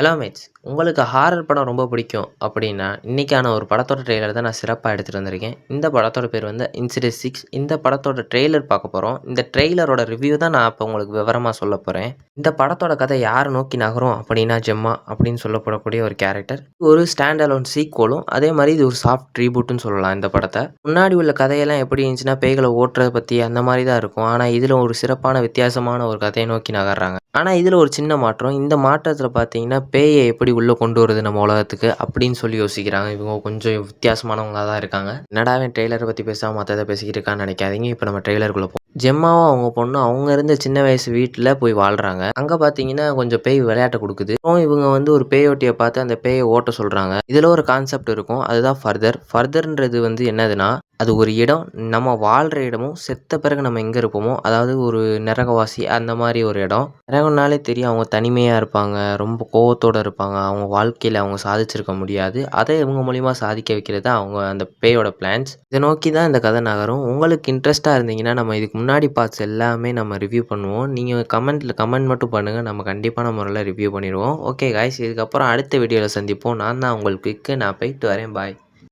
Hello mats, உங்களுக்கு horror படம் ரொம்ப பிடிக்கும் அப்படின்னா, இன்னைக்கான ஒரு படத்தோட ட்ரெய்லர் தான் நான் சிறப்பா எடுத்துட்டு வந்திருக்கேன். இந்த படத்தோட பேர் வந்து இன்சிடென்ட் 6. இந்த படத்தோட ட்ரெய்லர் பார்க்க போறோம். இந்த ட்ரெய்லரோட ரிவ்யூ தான் நான் இப்ப உங்களுக்கு விவரமா சொல்லப் போறேன். இந்த படத்தோட கதை யார நோக்கி நகரும் அப்படின்னா, ஜெம்மா அப்படின்னு சொல்லப்படக்கூடிய ஒரு கேரக்டர். ஒரு ஸ்டாண்ட் அலோன் சீக்வலும், அதே மாரி இது ஒரு சாஃப்ட் ரீபூட்ன்னு சொல்லலாம் இந்த படத்த. முன்னாடி உள்ள கதையெல்லாம் எப்படி இருந்துச்சுன்னா, பேய்கள ஓட்டுறத பத்தி அந்த மாரி தான் இருக்கும். ஆனா இதுல ஒரு சிறப்பான வித்தியாசமான ஒரு கதைய நோக்கி நகர்றாங்க. ஆனா இதுல ஒரு சின்ன மாற்றம். இந்த மாற்றத்துல பார்த்தீங்கன்னா, பேய எப்படி உள்ள கொண்டு வரது நம்ம உலகத்துக்கு அப்படின்னு சொல்லி யோசிக்கிறாங்க. இவங்க கொஞ்சம் வித்தியாசமானவங்களா தான் இருக்காங்க. என்னடா இவன் ட்ரெய்லர பத்தி பேசாம மத்தத பேசிக்கிட்டு இருக்கான்னு நெனைக்காதீங்க. இப்ப நம்ம ட்ரெய்லருக்குள்ள ஜெம்மாவும் அவங்க பொண்ணும் அவங்க இருந்த சின்ன வயசு வீட்ல போய் வாழ்றாங்க. அங்க பார்த்தீங்கன்னா, கொஞ்சம் பேய் விளையாட்ட குடுக்குது. அப்புறம் இவங்க வந்து ஒரு பேயோட்டிய பார்த்து அந்த பேய ஓட்ட சொல்றாங்க. இதுல ஒரு கான்செப்ட் இருக்கும். அதுதான் ஃபர்தர். ஃபர்தர்ன்றது வந்து என்னதுன்னா, அது ஒரு இடம். நம்ம வாழ்ற இடமும், செத்த பிறகு நம்ம எங்க இருப்போமோ, அதாவது ஒரு நரகவாசி அந்த மாரி ஒரு இடம். நரகம்னாலே தெரியும். அவங்க தனிமையா இருப்பாங்க. ரொம்ப கோவத்தோட இருப்பாங்க. அவங்க வாழ்க்கையில அவங்க சாதிச்சிருக்க முடியாது. அத இவங்க மூலியமா சாதிக்க வைக்கிறது தான் அவங்க அந்த பேயோட பிளான்ஸ். இத நோக்கி தான் இந்த கதை நகரும். உங்களுக்கு இன்ட்ரெஸ்ட்டா இருந்தீங்கன்னா, நம்ம இதுக்கு முன்னாடி பார்ட்ஸ் எல்லாமே நம்ம ரிவ்யூ பண்ணுவோம். நீங்க கமெண்ட்ல கமெண்ட் மட்டும் பண்ணுங்க. நம்ம கண்டிப்பான முறையில ரிவ்யூ பண்ணிருவோம். ஓகே காய்ஸ், இதுக்கப்புறம் அடுத்த வீடியோல சந்திப்போம். நான் தான் உங்கள் குயிக். நான் போயிட்டு வரேன். பாய்.